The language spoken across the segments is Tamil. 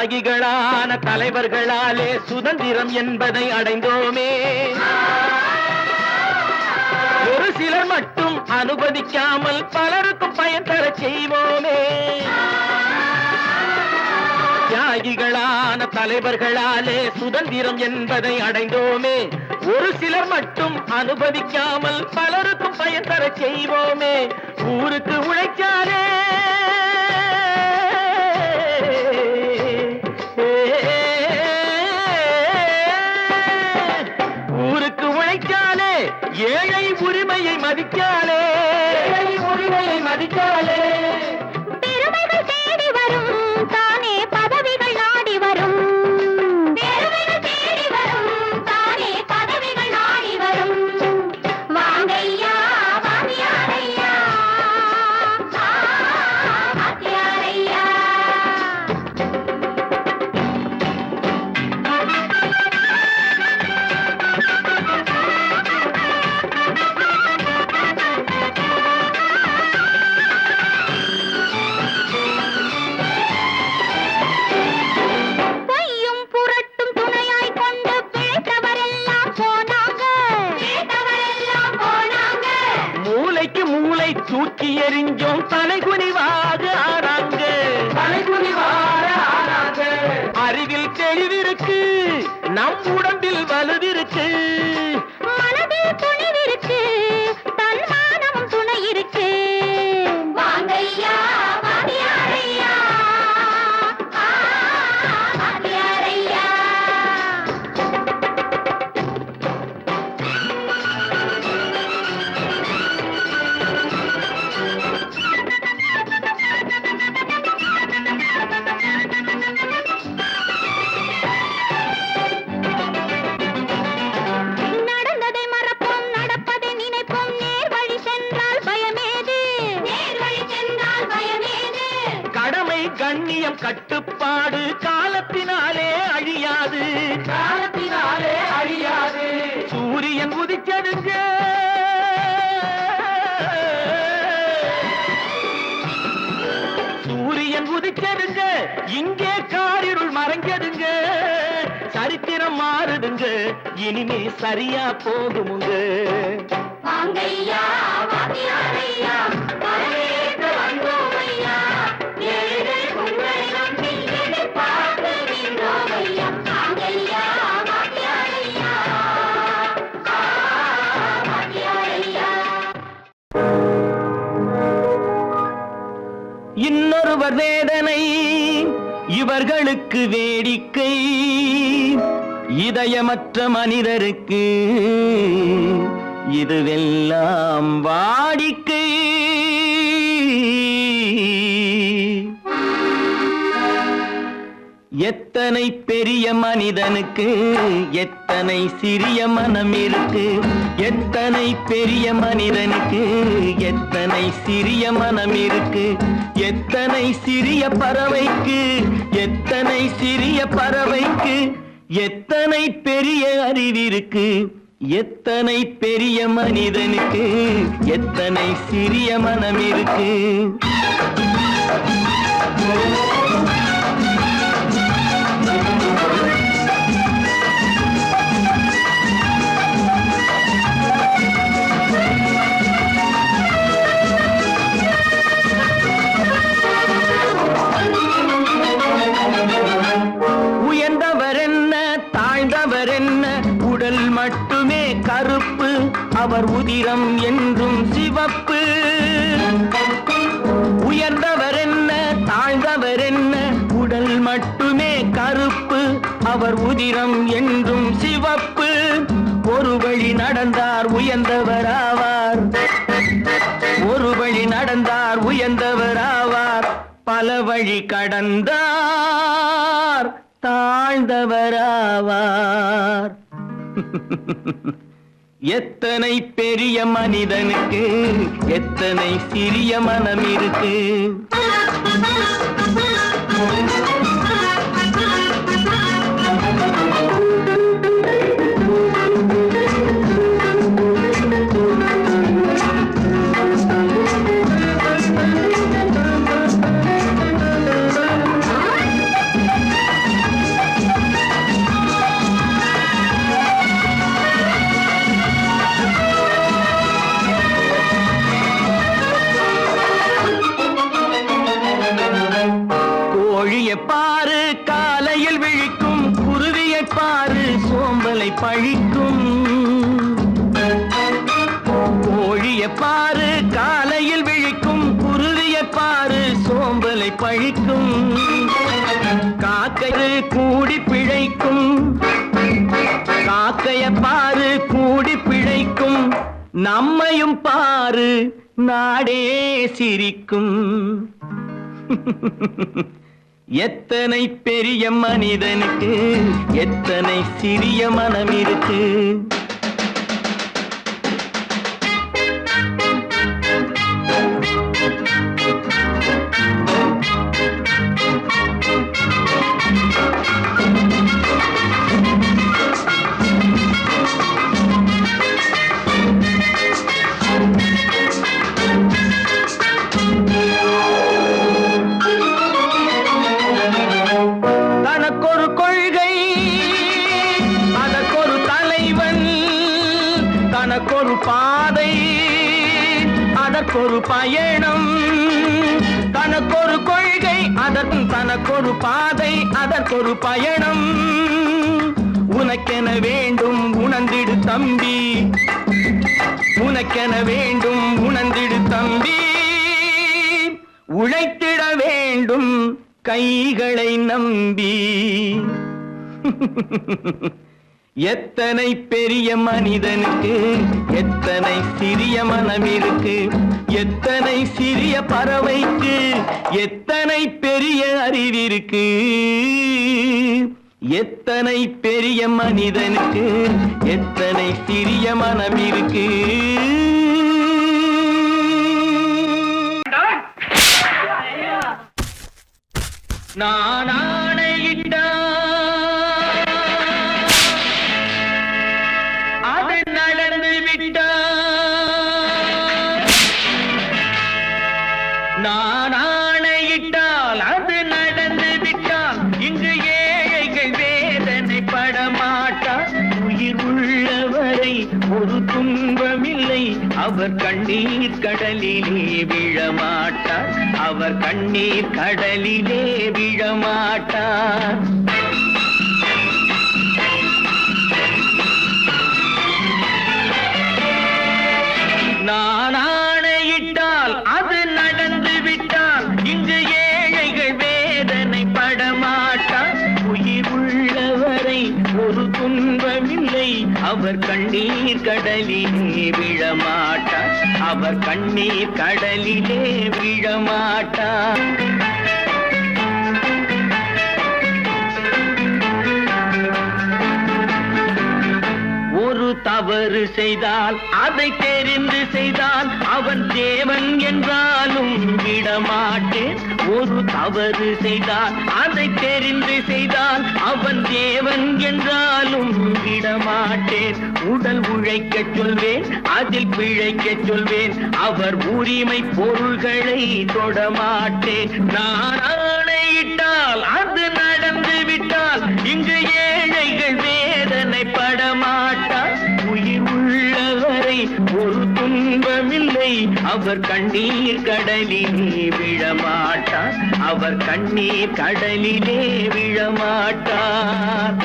தியாகிகளான தலைவர்களாலே சுதந்திரம் என்பதை அடைந்தோமே. ஒரு சிலர் மட்டும் அனுமதிக்காமல் பலருக்கும் பயன் தர செய்வோமே. தியாகிகளான தலைவர்களாலே சுதந்திரம் என்பதை அடைந்தோமே. ஒரு சிலர் மட்டும் அனுமதிக்காமல் பலருக்கும் பயன் தர செய்வோமே. ஊருக்கு உழைச்சாலே ஊருக்கு உழைச்சாலே ஏழை உரிமையை மதிக்காலே பெருமைகள் தேடி வரும் தானே பதவிகள் நாடி வரும். பெருமைகள் தேடி வரும் தானே பதவிகள் நாடி வரும். வாங்கையா வாத்தியாரையா வாத்தியாரையா. தூக்கி எறிஞ்சோம் தலைகுனிவாக ஆறாங்க. அறிவில் தெளிவிருக்கு, நம் உடம்பில் வலுவிருக்கு, மனதில் துணிவிருக்கு, தன்மானமும் துணை இருக்கு. வாங்கையா வாத்தியாரையா வாத்தியாரையா. நடந்ததை மறப்போம், நடப்பதை நினைப்போம். நேர்வழி சென்றால் பயமேது, நேர்வழி சென்றால் பயமேது. கடமை கண்ணியம் கட்டுப்பாடு காலத்தினாலே அழியாது, காலத்தினாலே அழியாது. சூரியன் உதிச்சதுங்க, சூரியன் உதிச்சதுங்க, இங்கே காரிருள் மறைஞ்சதுங்க. சரித்திரம் மாறுதுங்க, இனிமே சரியா போகுமுங்க. வாங்கையா வாத்தியாரையா வரவேற்க வந்தோமையா. ஏழை உங்களை நம்பி எதிர்பார்க்கின்றோமையா. வாங்கையா வாத்தியாரையா வாத்தியாரையா. இன்னொருவர் வேதனை இவர்களுக்கு வேடிக்கை, இதயமற்ற மனிதருக்கு இதுவெல்லாம் வாடிக்கை. எத்தனை பெரிய மனிதனுக்கு எத்தனை சிறிய மனம் இருக்கு. எத்தனை பெரிய மனிதனுக்கு எத்தனை சிறிய மனம் இருக்கு. எத்தனை சிறிய பறவைக்கு எத்தனை சிறிய பறவைக்கு எத்தனை பெரிய அறிவிருக்கு. எத்தனை பெரிய மனிதனுக்கு எத்தனை சிறிய மனம் இருக்கு. உயர்ந்தவர் என்ன தாழ்ந்தவர் என்ன, உடல் மட்டுமே கருப்பு, அவர் உதிரம் என்றும் சிவப்பு. உயர்ந்தவர் என்ன தாழ்ந்தவர் என்ன, உடல் மட்டுமே கருப்பு, அவர் உதிரம் என்றும் சிவப்பு. ஒரு வழி நடந்தார் உயர்ந்தவராவார், ஒரு வழி நடந்தார் உயர்ந்தவராவார். பல வழி கடந்தார் தாழ்ந்தவராவார். எத்தனை பெரிய மனிதனுக்கு எத்தனை சிறிய மனம் இருக்கு. காலையில் விழிக்கும் குருவியை பாரு சோம்பலை பழிக்கும். கோழியை பாரு காலையில் விழிக்கும் குருவியை பாரு சோம்பலை பழிக்கும். காக்கை கூடி பிழைக்கும், காக்கைய பாரு கூடி பிழைக்கும். நம்மையும் பாரு நாடே சிரிக்கும். எத்தனை பெரிய மனிதனுக்கு எத்தனை சிறிய மனம் இருக்கு. தனக்கொரு கொள்கை அதற்கொரு தலைவன், தனக்கொரு பாதை அதற்கொரு பயணம். தனக்கொரு கொள்கை தனக்கொரு பாதை அதற்கொரு பயணம். உனக்கென வேண்டும் உணர்ந்திடு தம்பி, உனக்கென வேண்டும் உணர்ந்திடு தம்பி. உழைத்திட வேண்டும் கைகளை நம்பி. எத்தனை பெரிய மனிதனுக்கு எத்தனை சிறிய மனம் இருக்கு. எத்தனை சிறிய பறவைக்கு எத்தனை பெரிய அறிவிருக்கு. எத்தனை பெரிய மனிதனுக்கு எத்தனை சிறிய மனம் இருக்கு. நான் ஆணையிட்டால் அது நடந்து விட்டால். நான் ஆணையிட்டால் அது நடந்து விட்டால். இங்கு ஏழைகள் வேதனைப்பட மாட்டார். உயிர் உள்ளவரை ஒரு துன்பமில்லை. அவர் கண்ணீர் கடலிலே விழமாட்டார். அவர் கண்ணீர் கடலிலே விழமாட்டார். நான் ஆணையிட்டால் அது நடந்து விட்டால். இங்கு ஏழைகள் வேதனைப்பட மாட்டார். உயிர் உள்ளவரை ஒரு துன்பமில்லை. அவர் கண்ணீர் கடலிலே விழமாட்டார். அவர் கண்ணீர் கடலிலே விழமாட்டார். ஒரு தவறு செய்தால் அதை தெரிந்து செய்தால் அவன் தேவன் என்றாலும் விடமாட்டேன். ஒரு தவறு செய்தால் அதை தெரிந்து செய்தால் அவன் தேவன் என்றாலும் விடமாட்டேன். உடல் உழைக்கச் சொல்வேன் அதில் பிழைக்கச் சொல்வேன். அவர் உரிமை பொருள்களை தொடமாட்டேன். நான் ஆணையிட்டால் அது நடந்து விட்டால். இங்கு ஏழைகள் வேதனைப்பட மாட்டார். உயிர் உள்ளவரை ஒரு துன்பமில்லை. அவர் கண்ணீர் கடலிலே விழமாட்டார். அவர் கண்ணீர் கடலிலே விழமாட்டார்.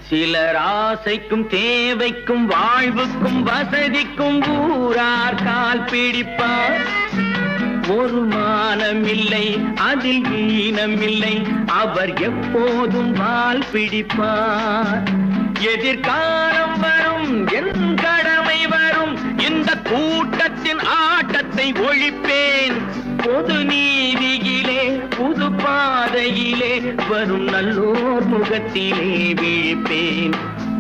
சிலர் ஆசைக்கும் தேவைக்கும் வாழ்வுக்கும் வசதிக்கும் ஊரார் கால் பிடிப்பார். ஒரு மானம் இல்லை அதில் ஈனம் இல்லை. அவர் எப்போதும் வால் பிடிப்பார். எதிர்காலம் வரும் என் கடமை வரும். இந்த கூட்டத்தின் ஆட்டத்தை ஒழிப்பேன். பொது நீதியிலே புது பாதையிலே வரும் நல்லோர் முகத்திலே விழிப்பேன்.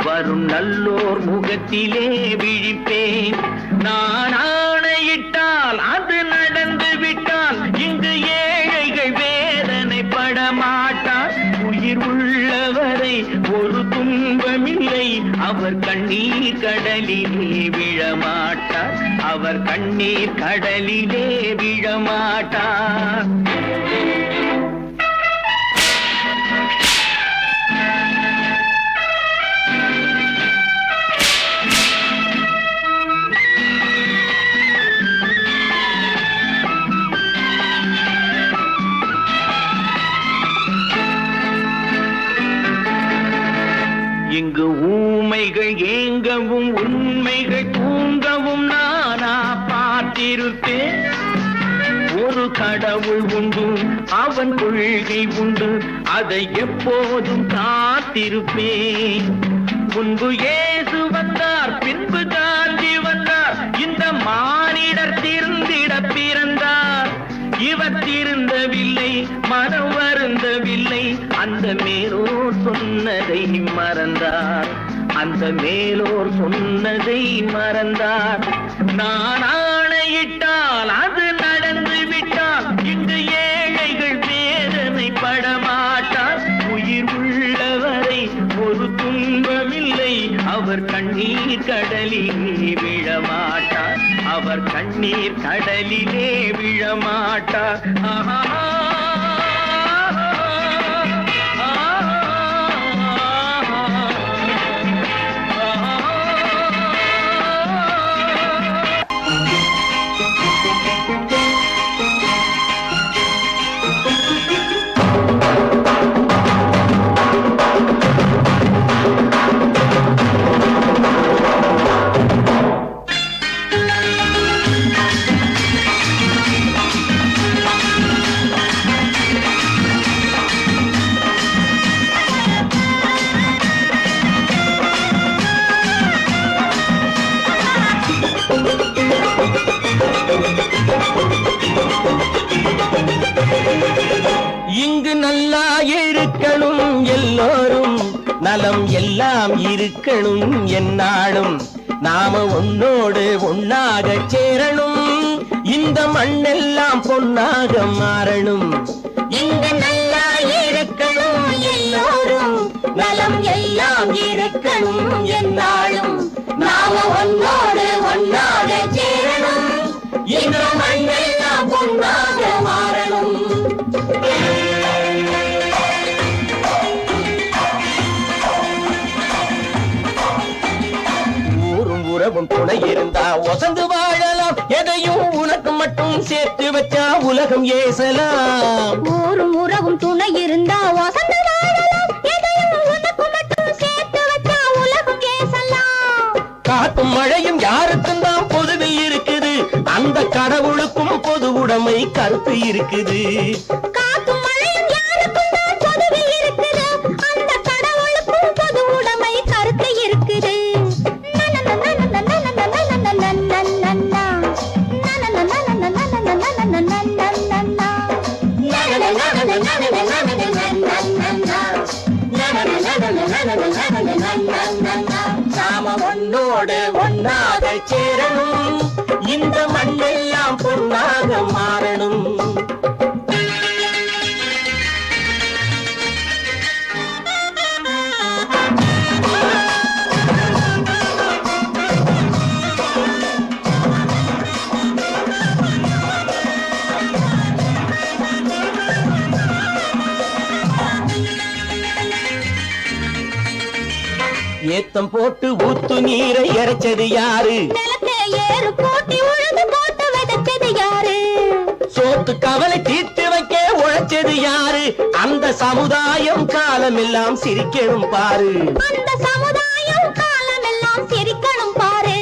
வரும் நல்லோர் முகத்திலே விழிப்பேன். நான் ஆணையிட்டால் அது நடந்து விட்டால். இங்கு ஏழைகள் வேதனைப்பட மாட்டார். உயிர் உள்ளவரை வரை ஒரு துன்பமில்லை. அவர் கண்ணீர் கடலிலே விழமாட்டார். அவர் கண்ணீர் கடலிலே விழமாட்டார். இங்கு ஊமைகள் ஏங்கவும் உண்மைகள் தூங்கவும் நானா பார்த்திருப்பேன். ஒரு கடவுள் உண்டு, அவன் கொள்கை உண்டு, அதை எப்போதும் காத்திருப்பேன். முன்பு இயேசு வந்தார், பின்பு காந்தி வந்தார், இந்த மானிடர் திருந்திட பிறந்தார். இவர் திருந்தவில்லை, மனம் வருந்தவில்லை, அந்த மேலோர் சொன்னதை மறந்தார். அந்த மேலோர் சொன்னதை மறந்தார். நான் ஆணையிட்டால் அது நடந்து விட்டால் இங்கு ஏழைகள் வேதனை படமாட்டார். உயிர் உள்ளவரை ஒரு துன்பமில்லை. அவர் கண்ணீர் கடலிலே விழமாட்டார். அவர் கண்ணீர் கடலிலே விழமாட்டார். ஆஹா. இங்கு நல்லா இருக்கணும் எல்லோரும், நலம் எல்லாம் இருக்கணும் என்னாலும். நாம ஒன்னோடு ஒன்னாக சேரணும், இந்த மண்ணெல்லாம் பொன்னாக மாறணும். இங்கு நல்லா இருக்கணும் எல்லோரும், நலம் எல்லாம் இருக்கணும் என்னாலும். நாம ஒன்னோடு ஒன்னாக சேரணும், இந்த மண்ணெல்லாம் பொன்னாக மாறணும். ஊரும் உறவும் துணை இருந்தா ஒசந்து வாழலாம். எதையும் உனக்கு மட்டும் சேர்த்து வச்சா உலகம் ஏசலாம். ஊரும் உறவும் துணை இருந்தா வசந்து வாழலாம். எதையும் உனக்கு மட்டும் சேர்த்து வச்சா உலகம் ஏசலாம். காத்தும் மழையும் யாருக்கும் தான் பொதுவில் இருக்குது. அந்த கடவுளுக்கும் பொது உடைமை கருத்து இருக்குது. காத்தும் மழையும் யாருக்கும் தான் பொதுவில் இருக்குது. அந்த கடவுளுக்கும் பொது உடைமை கருத்து இருக்குது. நாம ஒன்னோடு ஒன்னாக சேரணும், இந்த மண்ணெல்லாம் பொன்னாக மாறணும். ஏத்தம் போட்டு ஊத்து நீரை இறைச்சது யாரு? நிலத்தை ஏறு போட்டி உழுது போட்டு விதைச்சது யாரு? சோத்து கவலை தீர்த்து வைக்க உழைச்சது யாரு? அந்த சமுதாயம் காலமெல்லாம் சிரிக்கணும் பாரு. அந்த சமுதாயம் காலமெல்லாம் சிரிக்கணும் பாரு.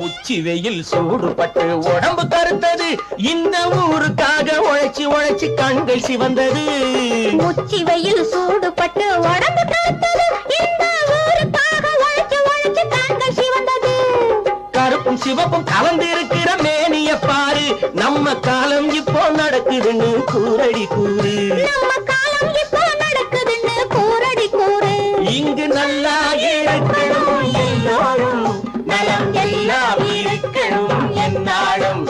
உச்சி வெயில் சூடுபட்டு உடம்பு கருத்தது. இந்த ஊருக்காக உழைச்சி உழைச்சி கண்கள் சிவந்தது. உச்சி வெயில் சூடுபட்டு உடம்பு கருத்தது இந்த ஊருக்காக உழைச்சு உழைச்சு தாங்கள் சிவந்தது கருப்பும் சிவப்பும் கலந்திருக்கிற மேனிய பாரு நம்ம காலம் இப்போ நடக்குதுன்னு கூரடி கூறு நம்ம காலம் இப்போ நடக்குதுன்னு கூரடி கூறு இங்கு நல்லா இருக்கணும் எல்லாரும் நலம் எல்லாம் இருக்கணும் என்னாலும்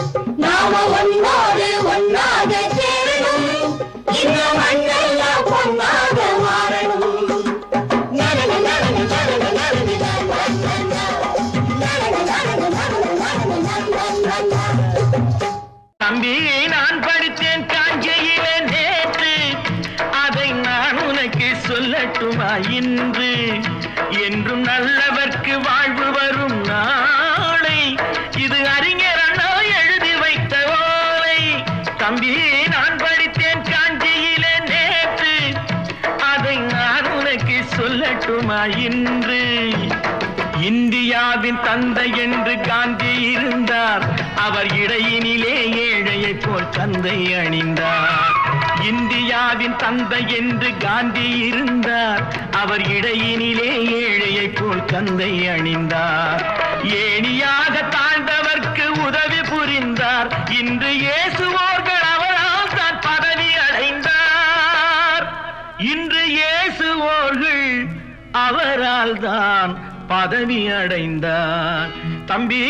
நாம ஒன்னோடு ஒன்னாக சேரணும் இந்த மண்ணெல்லாம் பொன்னாக மாறணும் தம்பி நான் படித்தேன் காஞ்சியிலே நேற்று அதை நான் உனக்கு சொல்லட்டுமா இன்று என்றும் நல்லவர்க்கு வாழ்வு வரும் நாளை இது அறிஞர் அண்ணா எழுதி வைத்த ஓலை தம்பி நான் படித்தேன் காஞ்சியிலே நேற்று அதை நான் உனக்கு சொல்லட்டுமா இன்று இந்தியாவின் தந்தை என்று காந்தி இருந்தார் அவர் இடையினிலே ஏழையை போல் தந்தை அணிந்தார் இந்தியாவின் தந்தை என்று காந்தி இருந்தார் அவர் இடையினிலே ஏழையை போல் தந்தை அணிந்தார் ஏணியாக தாழ்ந்தவர்க்கு உதவி புரிந்தார் இன்று இயேசுவோர்கள் அவரால் தான் பதவி அடைந்தார் இன்று இயேசுவோர்கள் அவரால் தான் பதவி அடைந்தார் தம்பி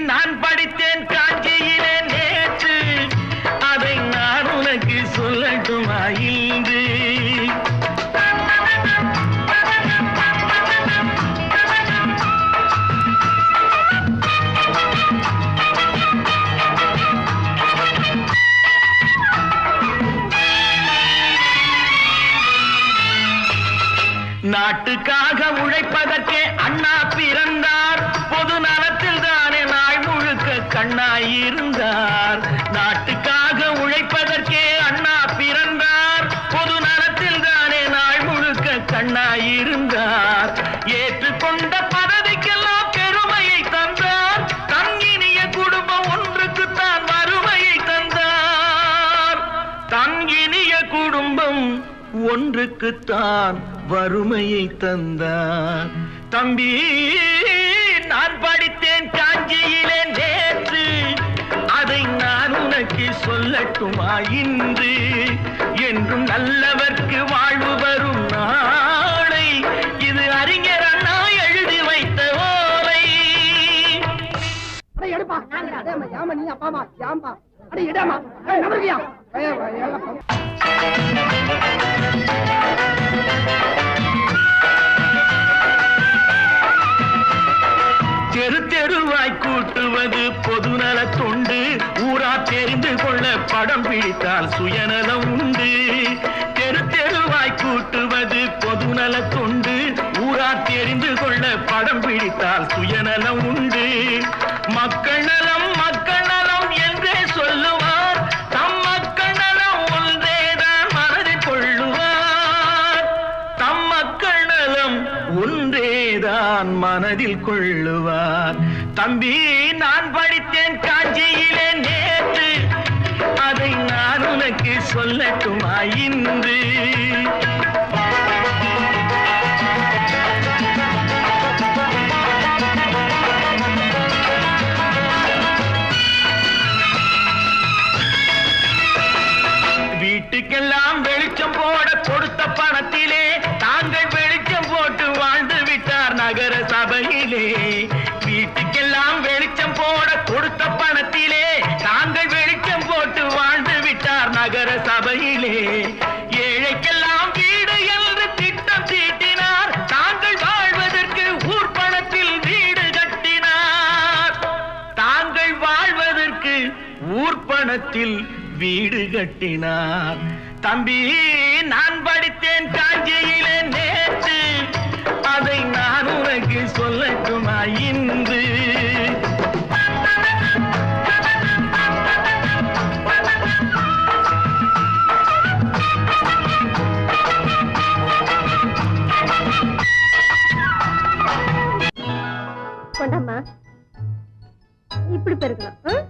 நான் படித்தேன் காஞ்சியிலே நேற்று அதை நான் உனக்கு சொல்லட்டுமா இன்று நாட்டுக்காக உழைப்பதற்கே அண்ணா பிறந்தார் பொது நலத்தில் தானே நாள் முழுக்க கண்ணாயிருந்தார் நாட்டுக்காக உழைப்பதற்கே அண்ணா பிறந்தார் பொது நலத்தில் தானே நாள் முழுக்க கண்ணாயிருந்தார் ஏற்றுக்கொண்ட பதவிக்கெல்லாம் பெருமையை தந்தார் தங்கினிய குடும்பம் ஒன்றுக்குத்தான் வறுமையை தந்தார் தங்கினிய குடும்பம் ஒன்றுக்குத்தான் வறுமையை தந்தார் தம்பி நான் படித்தேன் காஞ்சியிலே நேற்று அதை நான் உனக்கு சொல்லட்டுமா இன்று என்றும் நல்லவர்க்கு வாழ்வு வரும் நாளை இது அறிஞர் அண்ணா எழுதி வைத்த ஓலை தெரு தெருவாய் கூட்டுவது பொதுநல தொண்டு ஊரா தெரிந்து கொள்ள படம் பிடித்தால் சுயநலம் உண்டு தெரு தெருவாய் கூட்டுவது பொதுநல தொண்டு ஊரா தெரிந்து கொள்ள படம் பிடித்தால் சுயநலம் உண்டு மக்கள் நலம் என்றே சொல்லுவார் தம் மக்கள் நலம் ஒன்றேதான் மனதில் கொள்ளுவார் தம் மக்கள் நலம் ஒன்றேதான் மனதில் கொள்ளுவார் தம்பி நான் படித்தேன் காஞ்சியிலே நேற்று அதை நான் உனக்கு சொல்லட்டுமா இன்று வீட்டுக்கெல்லாம் வெளிச்சம் போட கொடுத்த பணத்திலே தாங்கள் வெளிச்சம் போட்டு வாழ்ந்து விட்டார் நகர சபையிலே வீட்டுக்கெல்லாம் வெளிச்சம் போட கொடுத்த பணத்திலே தாங்கள் வெளிச்சம் போட்டு வாழ்ந்து விட்டார் நகர சபையிலே ஏழைக்கெல்லாம் வீடு என்று திட்டம் தீட்டினார் தாங்கள் வாழ்வதற்கு ஊர் பணத்தில் வீடு கட்டினார் தாங்கள் வாழ்வதற்கு ஊர் பணத்தில் வீடு கட்டினார் தம்பி நான் படித்தேன் காஞ்சியிலே நேற்று அதை நான் உனக்கு சொல்லட்டுமா இன்று கொண்டாமா இப்படி பெருக்கணும்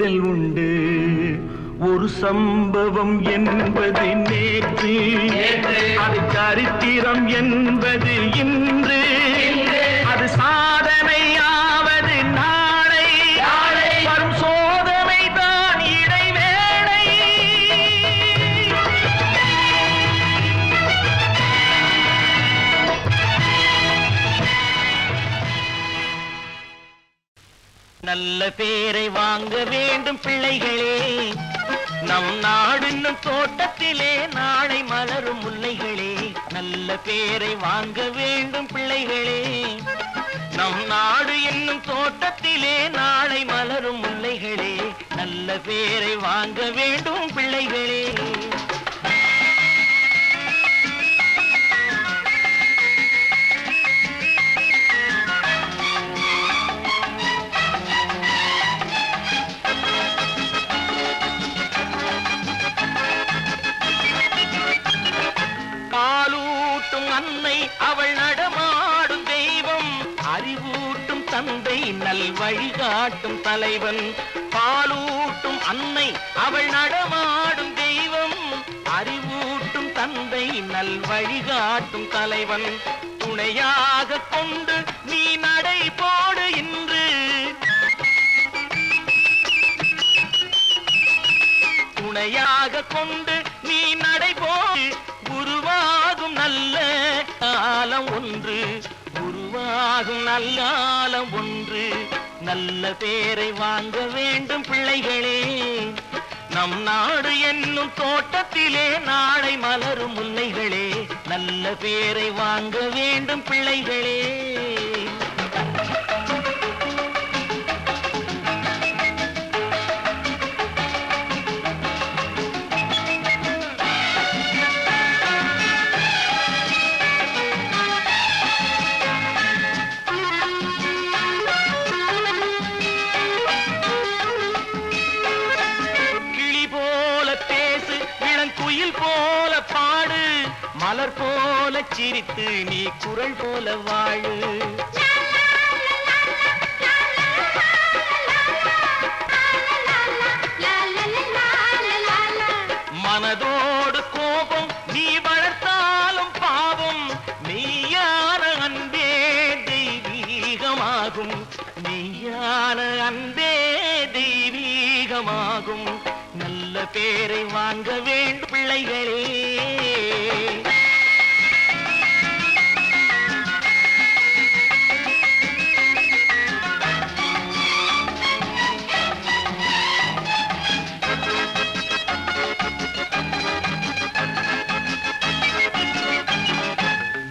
தேடல் உண்டு. ஒரு சம்பவம் என்பது நேற்று, அது சரித்திரம் என்பது இன்று, அது சாதனையாவது நாளை, வரும் சோதனை தான் இடைவேளை. நல்ல பேரை வாங்க வேண்டும் பிள்ளைகளே, நம் நாடு என்னும் தோட்டத்திலே நாளை மலரும் முல்லைகளே. நல்ல பேரை வாங்க வேண்டும் பிள்ளைகளே, நம் நாடு என்னும் தோட்டத்திலே நாளை மலரும் முல்லைகளே. நல்ல பேரை வாங்க வேண்டும் பிள்ளைகளே. அன்னை அவள் நடமாடும் தெய்வம், அறிவூட்டும் தந்தை நல் வழிகாட்டும் தலைவன். பாலூட்டும் அன்னை அவள் நடமாடும் தெய்வம், அறிவூட்டும் தந்தை நல் வழிகாட்டும் தலைவன். துணையாக கொண்டு நீ நடை போடு இன்று, துணையாக கொண்டு நீ நடை போடு. உருவாகும் நல்ல காலம் ஒன்று, உருவாகும் நல்ல காலம் ஒன்று. நல்ல பேரை வாங்க வேண்டும் பிள்ளைகளே, நம் நாடு என்னும் தோட்டத்திலே நாளை மலரும் முல்லைகளே. நல்ல பேரை வாங்க வேண்டும் பிள்ளைகளே. போல பாடு, மலர் போல சிரித்து நீ குரல் போல வாழு. மனதோடு கோபம் நீ வளர்த்தாலும் பாவம், மெய்யான அன்பே தெய்வீகமாகும், மெய்யான அன்பே தெய்வீகமாகும். நல்ல பேரை வாங்க வேண்டும் பிள்ளைகளே.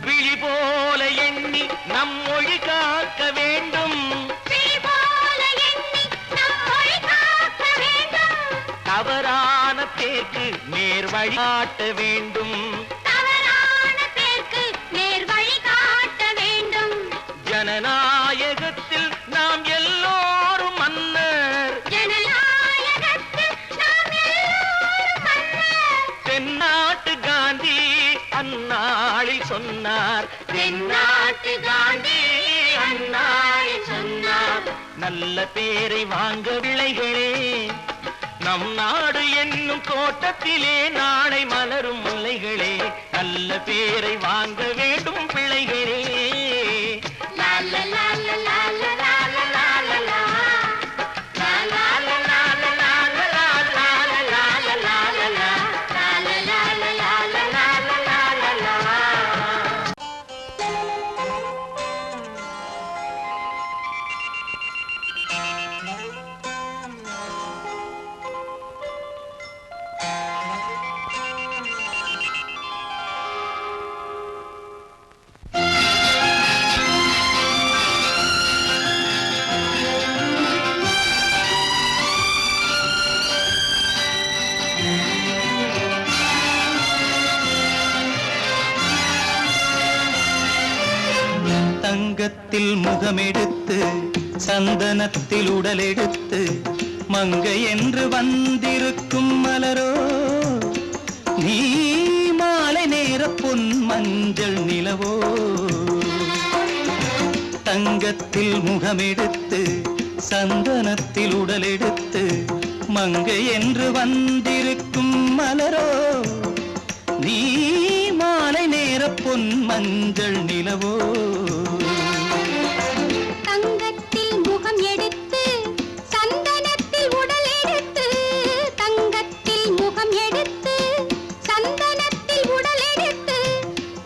விழி போல எண்ணி நம் மொழி காக்க வேண்டும், தவறான பேருக்கு நேர் வழி காட்ட வேண்டும், தவறான பேருக்கு நேர் வழி காட்ட வேண்டும். ஜனநாயகத்தில் நாம் எல்லோரும் மன்னர், ஜனநாயகத்தில் நாம் எல்லோரும் மன்னர். தென்னாட்டு காந்தி அந்நாளில் சொன்னார், தென்னாட்டு காந்தி அந்நாளில் சொன்னார். நல்ல பேரை வாங்க பிள்ளைகளே, நம் நாடு என்னும் தோட்டத்திலே நாளை மலரும் முல்லைகளே. நல்ல பேரை வாங்க வேண்டும் பிள்ளைகளே. லால லால லால லால லால லா. லால லால லால லால லால லால லால லா. லால லால லால லால லால லா. தங்கத்தில் முகமெடுத்து சந்தனத்தில் உடலெடுத்து மங்கை என்று வந்திருக்கும் மலரோ, நீ மாலை நேர பொன் மஞ்சள் நிலவோ. தங்கத்தில் முகமெடுத்து சந்தனத்தில் உடலெடுத்து மங்கை என்று வந்திருக்கும் மலரோ நீ மாலை நேர பொன் மஞ்சள் நிலவோ தங்கத்தில் முகம் எடுத்து சந்தனத்தில் உடல் எடுத்து தங்கத்தில் முகம் எடுத்து சந்தனத்தில் உடல் எடுத்து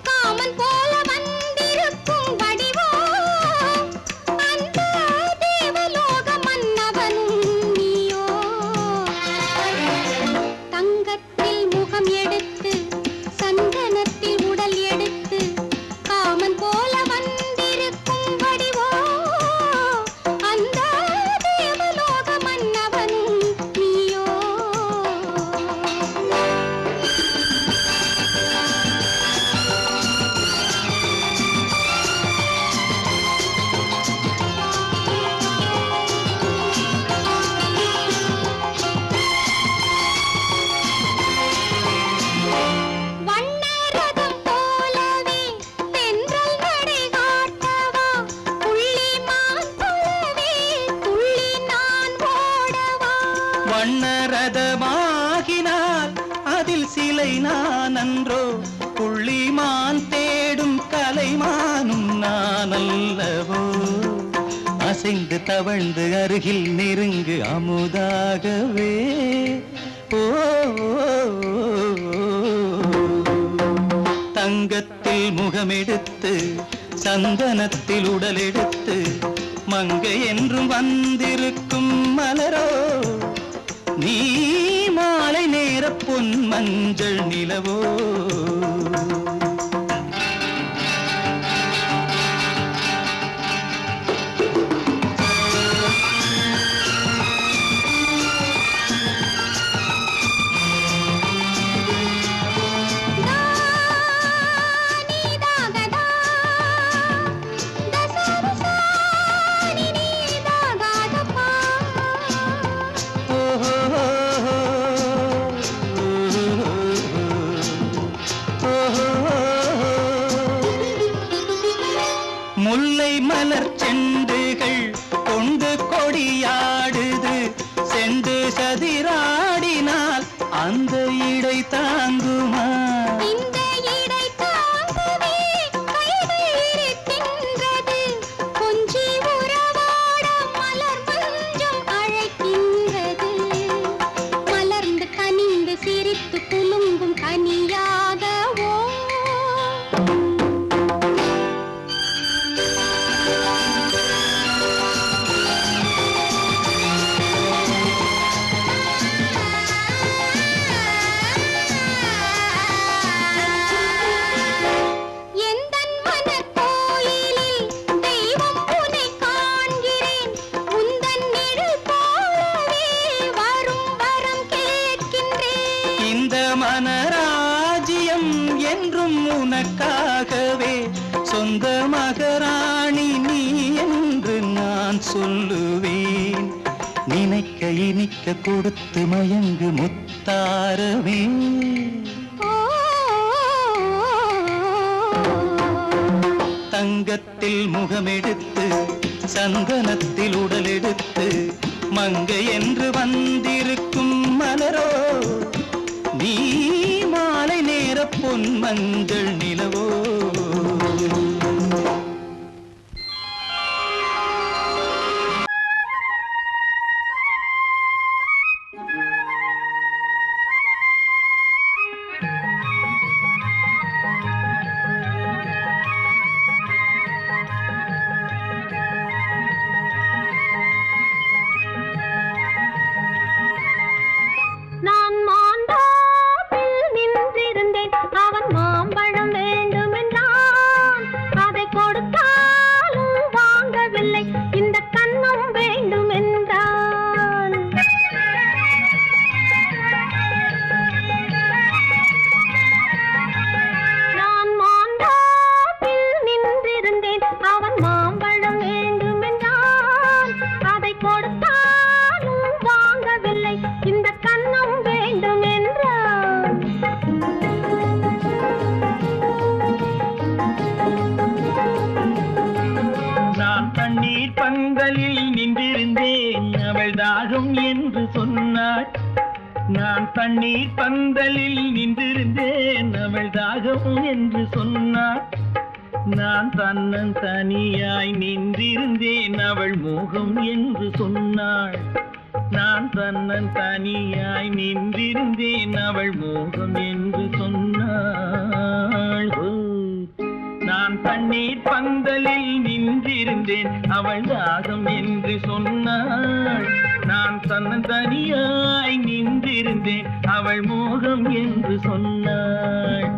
காமன் போல வந்திருக்கும் வடிவோ அந்த தேவலோக மன்னவனும் நீயோ தங்கத்தில் முகம் எடுத்து சந்தனத்தில் உடல் எடுத்து காமன் போல வந்திருக்கும் வடிவோ அந்த தேவலோக மன்னவனும் நீயோ வண்ணரதம் போலவே தென்றல் நடை காட்டவா புள்ளிமான் போலவே துள்ளி நான் ஓடவா வண்ணரதமாகினால் அதில் சிலை நான் அன்றோ புள்ளிமான் தேடும் கலைமானும் நான் அல்லவோ அசைந்து தவழ்ந்து அருகில் நெருங்கு அமுதாகவே ஓ தங்கத்தில் முகமெடுத்து சந்தனத்தில் உடல் எடுத்து மங்கை என்றும் வந்திருக்கும் மலரோ நீ மாலை நேர பொன் மஞ்சள் நிலவோ நீதாகதா தசரசானி நீதாகதப்பா முல்லை மலர் செண்டுகள் கொண்டு கொடியாடுது செண்டு சதிராடினால் அந்த இடை தாங்குமா இந்த இடை தாங்கவே கைகள் இருக்கின்றது கொஞ்சி உறவாட மலர் மஞ்சம் அழைக்கின்றது மலர்ந்து கனிந்து சிரித்து குலுங்கும் கனியாகவோ எந்தன் மனக்கோயிலில் தெய்வம் உன்னை காண்கிறேன் உந்தன் நிழல் போலவே வரும் வரம் கேட்கின்றேன் இந்த மனராஜ்யம் என்றும் உனக்காகவே சொந்த மகராணி நீ என்று நான் சொல்லுவேன் நினைக்க இனிக்க கொடுத்து மயங்கு முத்தாரவே தங்கத்தில் முகமெடுத்து சந்தனத்தில் உடல் எடுத்து மங்கை என்று வந்திருக்கும் மலரோ நீ மாலை நேர பொன் மஞ்சள் நிலவோ நான் மாண்டாப்பில் நின்றிருந்தேன் அவன் மாம்பழம் வேண்டுமென்றான் தண்ணீர் பந்தலில் நின்றிருந்தேன் அவள் தாகம் என்று சொன்னாள். நான் தன்னன் தனியாய் நின்றிருந்தேன் அவள் மோகம் என்று சொன்னாள். நான் தன்னன் தனியாய் நின்றிருந்தேன் அவள் மோகம் என்று சொன்னாள். நான் தண்ணீர் பந்தலில் நின்றிருந்தேன் அவள் தாகம் என்று சொன்னாள். நான் தன்னன் தனியாய் நின்றிருந்தேன் அவள் மோகம் என்று சொன்னாள்.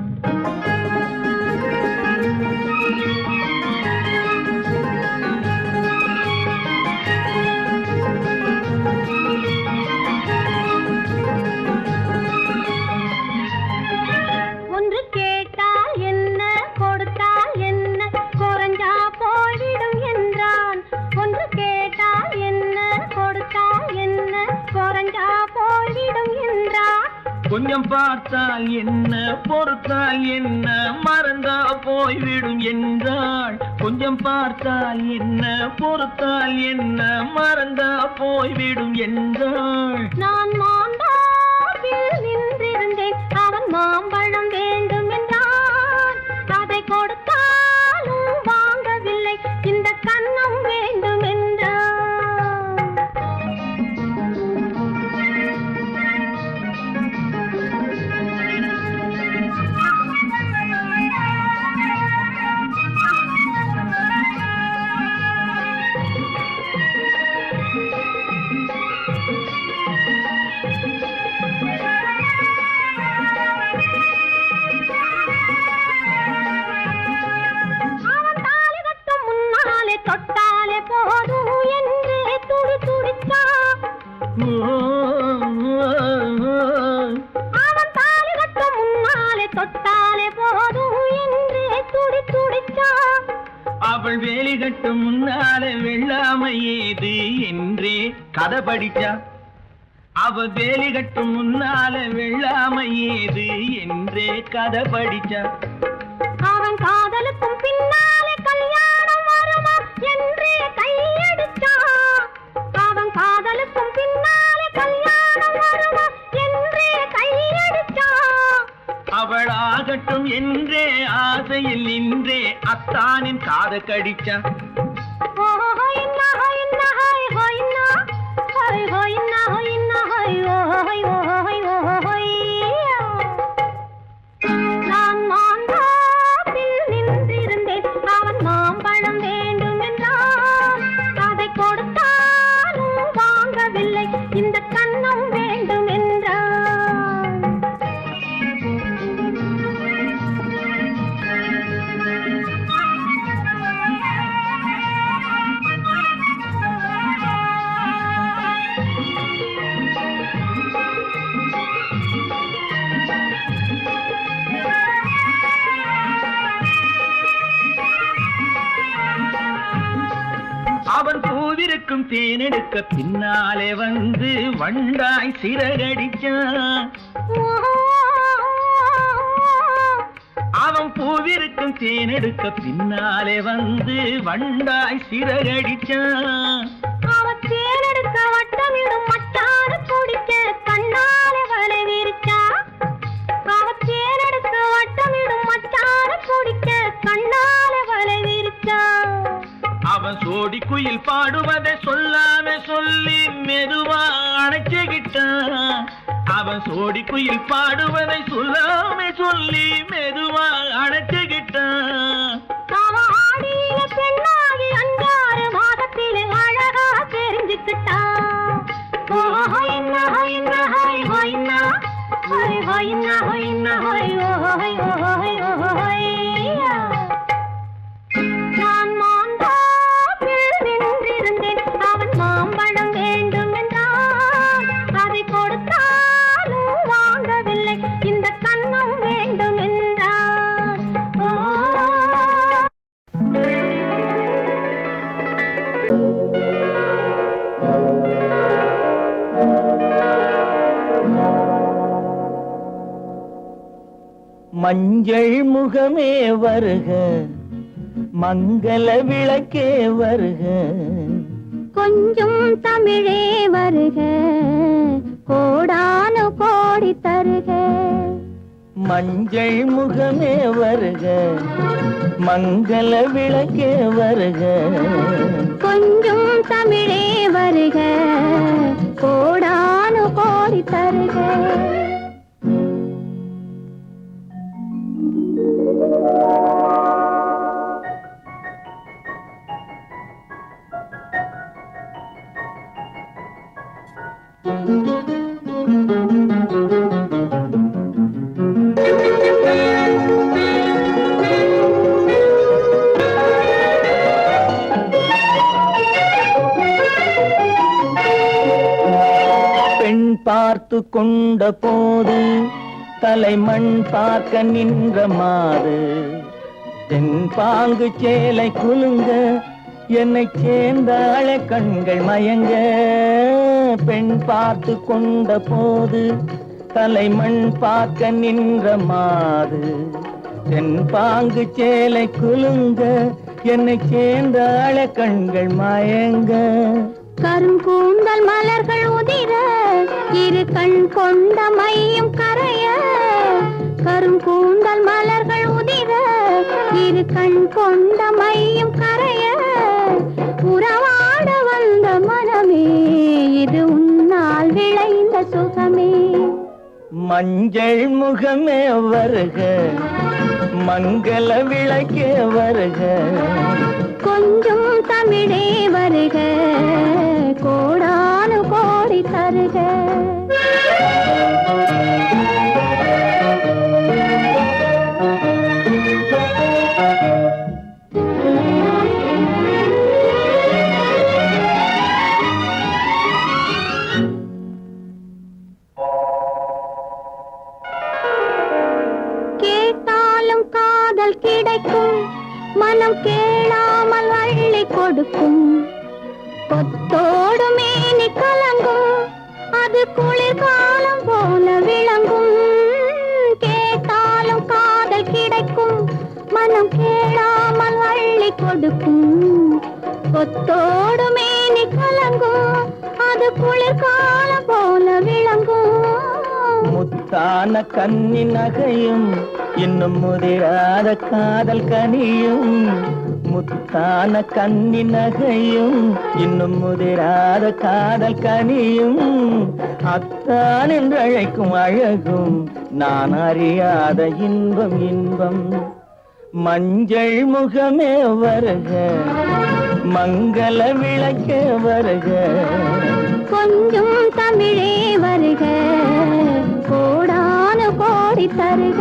ஒன்று கேட்டால் என்ன கொடுத்தால் என்ன குறைஞ்சா போய்விடும் என்றான். ஒன்று கேட்டால் என்ன கொடுத்தால் என்ன குறைஞ்சா போய்விடும் என்றான். கொஞ்சம் பார்த்தால் என்ன பொறுத்தால் என்ன மறந்தா போய்விடும் என்றாள். கொஞ்சம் பார்த்தால் என்ன பொறுத்தால் என்ன மறந்தா போய்விடும் என்றாள். நான் மாந்தாவில் நின்றிருந்தேன் அவன் மாம்பழம் வேண்டும் என்றான். அதை கொடுத்தாலும் வாங்கவில்லை இந்த கன்னம் வேண்டும் என்றான். தொட்டாலே போதும் என்றே துடி துடித்தான். அவன் தாலி கட்டும் முன்னாலே தொட்டாலே போதும் என்றே துடி துடித்தான். அவள் வேலி கட்டும் முன்னாலே வெள்ளாமை ஏது என்றே கதை படிச்சா. அவள் வேலி கட்டும் முன்னாலே வெள்ளாமை ஏது என்றே கதை படிச்சா. அவன் காதலுக்கும் பின்னாலே கல்யாணம் வருமா என்றே கையடிச்சான். அவன் காதலுக்கும் பின்னாலே கல்யாணம் வருமா என்றே கையடிச்சான். அவள் ஆகட்டும் என்றே ஆசையில் நின்றே அத்தானின் காத கடிச்சா. நான் மாந்தாப்பில் நின்றிருந்தேன் அவன் மாம்பழம் வேண்டும் என்றான். அதை கொடுத்தாலும் வாங்கவில்லை இந்த கன்னம் வேண்டும் என்றான். அவன் பூவிருக்கும் தேனெடுக்க பின்னாலே வந்து வண்டாய் சிறகடிச்சான். அவன் பூவிருக்கும் தேனெடுக்க பின்னாலே வந்து வண்டாய் சிறகடிச்சான். அவன் தேனெடுக்க வட்டமிடும் மட்டாறு குடிக்க கண்ணாலே வலை விரிச்சா. அவன் தேனெடுக்க வட்டமிடும் மட்டாறு குடிக்க கண்ணாலே வலை விரிச்சா. அவன் சோடி குயில் பாடுவதை சொல்லாம சொல்லி மெதுவா அணைச்சுக்கிட்டான். அவன் சோடி குயில் பாடுவதை சொல்லாம சொல்லி மெதுவா அணைச்சுக்கிட்டான். அவன் ஆடியில பெண்ணாகி 5-6 மாதத்திலே அழகா தெரிஞ்சுக்கிட்டான். நான் மாந்தாப்பில் நின்றிருந்தேன் அவன் மாம்பழம் வேண்டும் என்றான். அதை கொடுத்தாலும் வாங்கவில்லை இந்த கன்னம் வேண்டும் என்றான். மஞ்சள் முகமே வருக மங்கள விளக்கே வருக. கொஞ்சம் தமிழே வருக கோடானு கோடி தருக. மஞ்சள் முகமே வருக, மங்கள விளக்கே வருக. கொஞ்சம் தமிழே வருக, கோடானு கோடி தருக. பெண் பார்த்து கொண்ட போது தலைமண் பார்க்க நின்ற மாது, தென்பாங்கு சேலை குலுங்க என்னை சேர்ந்தாள கண்கள் மயங்க. பெண் பார்த்து கொண்ட போது தலைமண் பார்க்க நின்ற மாது, தென்பாங்கு சேலை குலுங்க என்னை சேர்ந்தாள கண்கள் மயங்க. கருங்கூந்தல் மலர்கள் உதிர இரு கண் கொண்ட மையும் கரைய. கருங்கூந்தல் மலர்கள் உதிர இரு கண் கொண்ட மையும் கரைய. உறவாட வந்த மனமே இது உன்னால் விளைந்த சுகமே. மஞ்சள் முகமே வருக, மங்கள விளக்கே வருக. கொஞ்சம் தமிழே வருக, கோடானு கோடி தருக. கேட்டாலும் காதல் கிடைக்கும், மனம் கேளாமல் அள்ளி கொடுக்கும். கொத்தோடு மேனி கலங்கும், அது குளிர்காலம் போல விளங்கும். கேட்டாலும் காதல் கிடைக்கும், மனம் கேளாமல் அள்ளி கொடுக்கும். கொத்தோடு மேனி கலங்கும், அது குளிர்காலம் போல விளங்கும். முத்தான கன்னி நகையும் இன்னும் முதிராத காதல் கனியும். முத்தான கன்னி நகையும் இன்னும் முதிராத காதல் கனியும். அத்தான் என்று அழைக்கும் அழகும் நான் அறியாத இன்பம் இன்பம். மஞ்சள் முகமே வருக, மங்கள விளக்கே வருக. கொஞ்சம் தமிழே வருக, கோடானு கோடி தருக.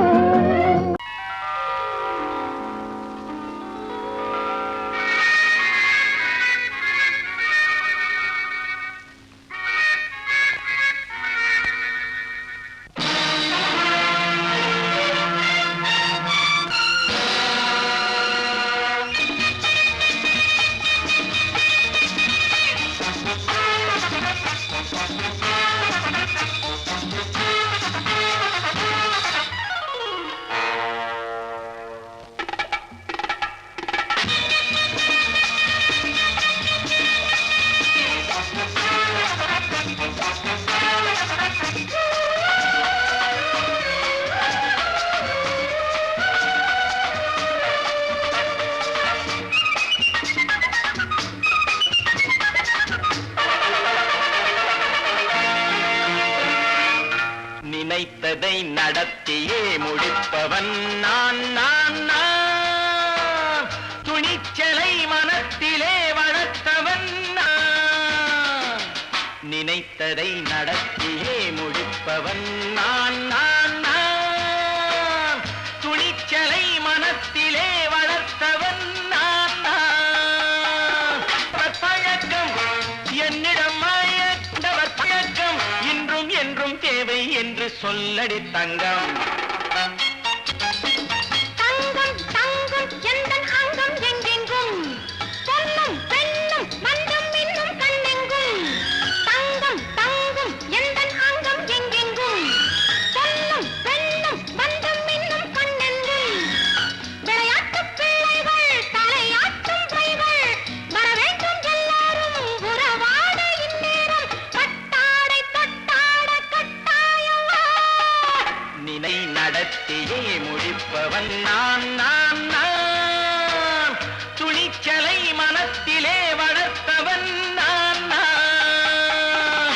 நினைத்ததை நடத்தியே முடிப்பவன் நான் நான் நான். துணிச்சலை மனத்திலே வளர்த்தவன் நான். நினைத்ததை நடத்தியே முடிப்பவன் நான் நான் நான். துணிச்சலை மனத்திலே வளர்த்தவன் நான் நான். பழக்கம் என்னிடம் மாயவர் பழக்கம் இன்றும் என்றும் தேவை என்று சொல்லடி தங்கம். தங்கம் தங்கம் எந்தன் அங்கம் எங்கெங்கும், பொன்னும் பெண்ணும் மண்டும் இன்னும் கண்ணெங்கும். தங்கம் தங்கம் எந்தன் அங்கம் எங்கெங்கும், பொன்னும் பெண்ணும் மண்டும் இன்னும் கண்ணெங்கும். விளையாட்டு பிள்ளைகள் தலையாட்டும் பைகள் வர வேண்டும் எல்லாரும் உறவாட இந்நேரம். பட்டாடை தொட்டாட முடிப்பவன் நான் நான் நான் துணிச்சலை மனத்திலே வளர்த்தவன் நான் நான்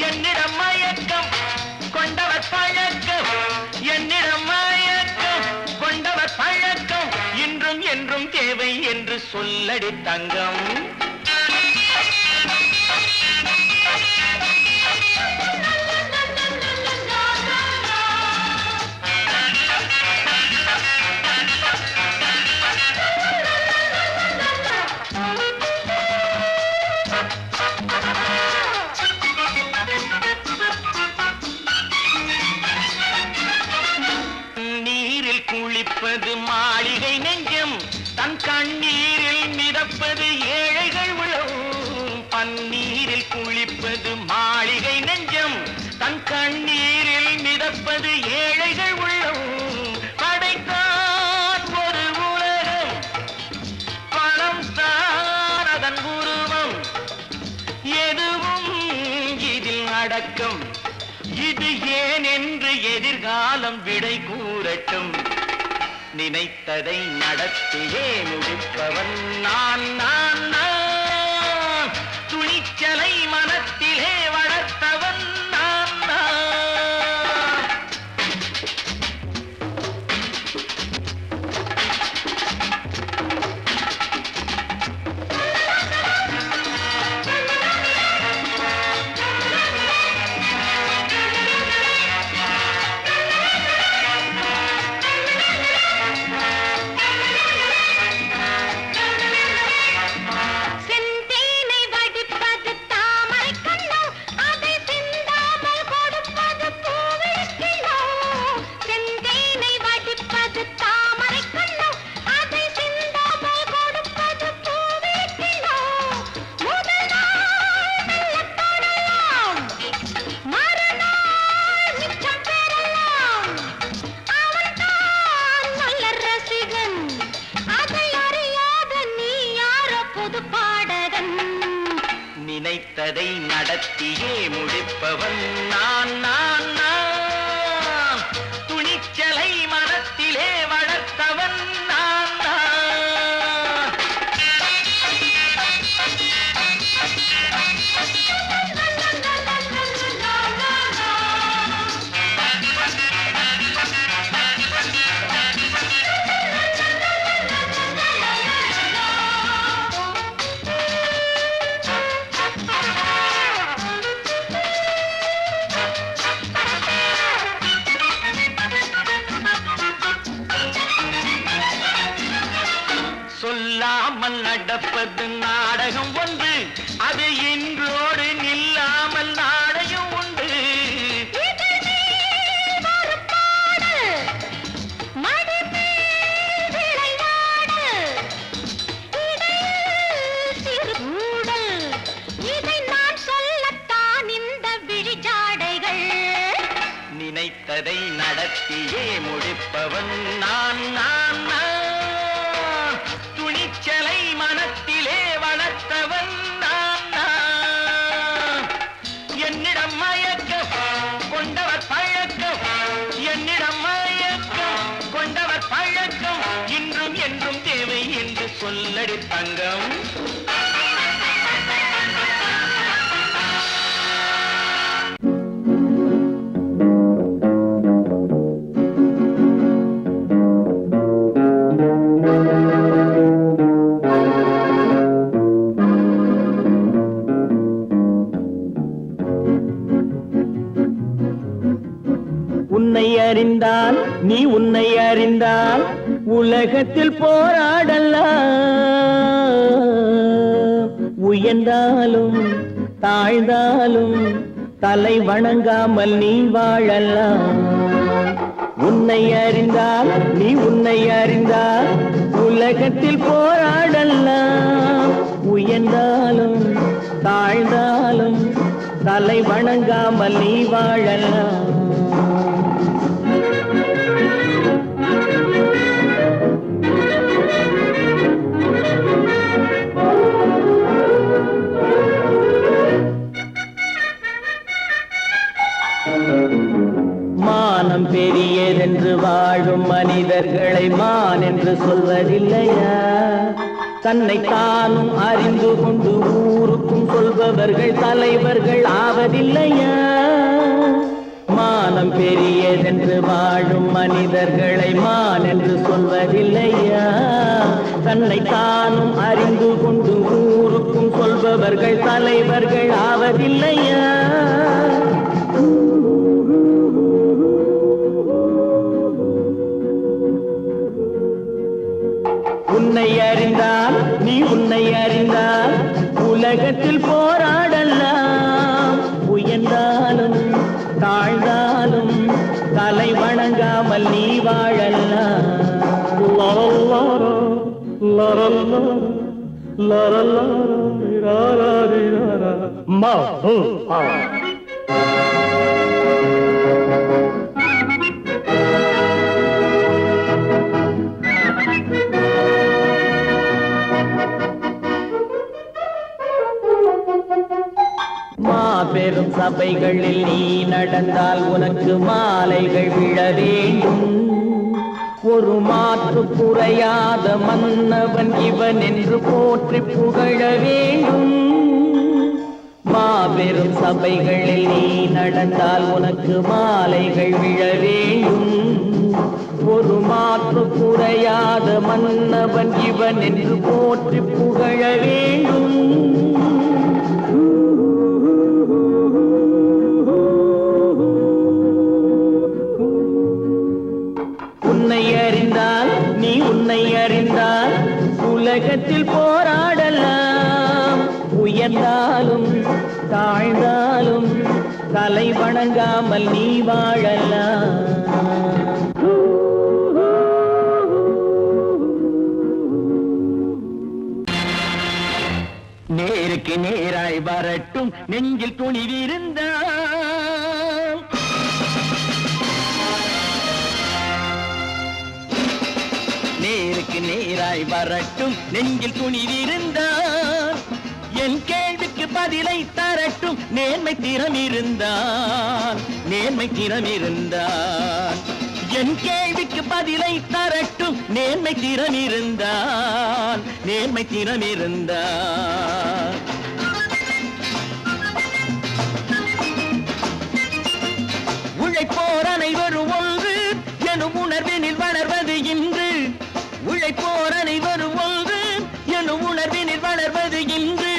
என்னிடம் மயக்கம் கொண்டவர் பழக்கம் என்னிடம் மயக்கம் கொண்டவர் பழக்கம் இன்றும் என்றும் தேவை என்று சொல்லடி தங்கம் குளிப்பது மாளிகை நெஞ்சம் தன் கண்ணீரில் மிதப்பது ஏழைகள் உளம் பன்னீரில் குளிப்பது மாளிகை நெஞ்சம் தன் கண்ணீரில் மிதப்பது ஏழைகள் உள்ளம் படைத்தான் ஒரு உலகம் பணம் தான் அதன் உருவம் எதுவும் இதில் அடக்கம் இது ஏன் என்று எதிர்காலம் விடை கூறட்டும் நினைத்ததை நடத்தியே முடிப்பவன் நான் நான் நான் துணிச்சலை மனத்திலே வளர்த்தவன் நான் நான் நினைத்ததை நடத்தியே முடிப்பவன் நான் நான் நான் துணிச்சலை மனத்திலே வளர்த்தவன் நான் நான் சொல்லாமல் நடப்பது நாடகம் ஒன்று அது இன்றோடு நில்லாமல் நாடையும் உண்டு நினைத்ததை நடத்தியே முடிப்பவன் நான் நான் நான் துணிச்சலை மனத்திலே வளர்த்தவன் நான் நான் என்னிடம் மயக்கம் கொண்டவர் பழக்கம் என்னிடம் மயக்கம் கொண்டவர் பழக்கம் இன்றும் என்றும் தேவை என்று சொல்லடி தங்கம் உன்னை அறிந்தால் நீ உன்னை அறிந்தால் உலகத்தில் போராடலாம் உயர்ந்தாலும் தாழ்ந்தாலும் தலை வணங்காமல் நீ வாழலாம் உன்னை அறிந்தால் நீ உன்னை அறிந்தால் உலகத்தில் போராடலாம் உயர்ந்தாலும் தாழ்ந்தாலும் தலை வணங்காமல் நீ வாழலாம் மானம் பெரியதென்று வாழும் வாழும் மனிதர்களை மான் என்று சொல்வதில்லையா? தன்னை தானும் அறிந்து கொண்டு ஊருக்கும் சொல்பவர்கள் தலைவர்கள் ஆவதில்லையா? மானம் பெரியதென்று வாழும் மனிதர்களை மான் என்று சொல்வதில்லையா? தன்னை தானும் அறிந்து கொண்டு ஊருக்கும் சொல்பவர்கள் தலைவர்கள் ஆவதில்லையா? உன்னை அறிந்தால் நீ உன்னை அறிந்தால் உலகத்தில் போராடலாம். உயர்ந்தாலும் தாழ்ந்தாலும் தலை வணங்காமல் நீ வாழலாம். மாபெரும் சபைகளில் நீ நடந்தால் உனக்கு மாலைகள் விழ வேண்டும். ஒரு மாற்று குறையாத மன்னவன் இவன் என்று போற்றி புகழ வேண்டும். மாபெரும் சபைகளில் நீ நடந்தால் உனக்கு மாலைகள் விழ வேண்டும். ஒரு மாற்று குறையாத மன்னவன் இவன் என்று போற்றி புகழ வேண்டும். உன்னை அறிந்தால் நீ உன்னை அறிந்தால் உலகத்தில் போராடலாம். உயர்ந்தாலும் தாழ்ந்தாலும் தலை வணங்காமல் நீ வாழலாம். நேருக்கு நேராய் வரட்டும் நெஞ்சில் துணிவிருந்தால். நேருக்கு நேராய் வரட்டும் நெஞ்சில் துணிவிருந்தால். என் கேள்விக்கு பதிலை தரட்டும் நேர்மை திறம் இருந்தால். நேர்மை திறம் இருந்தால் என் கேள்விக்கு பதிலை தரட்டும் நேர்மை திறம் இருந்தால். நேர்மை திறம் இருந்தால் உழைப்போர் அனைவரும் ஒன்று எனும் உணர்வினில் வளர்வது இன்று. உழைப்போர் அனைவரும் ஒன்று எனும் உணர்வினில் வளர்வது இன்று.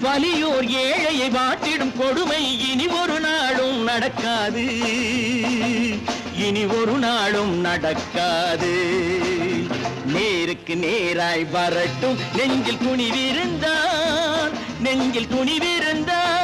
வலியோர் ஏழையை வாட்டிடும் கொடுமை இனி ஒரு நாளும் நடக்காது. இனி ஒரு நாளும் நடக்காது. நேருக்கு நேராய் வரட்டும் நெஞ்சில் துணிவிருந்தால். நெஞ்சில் துணிவிருந்தால்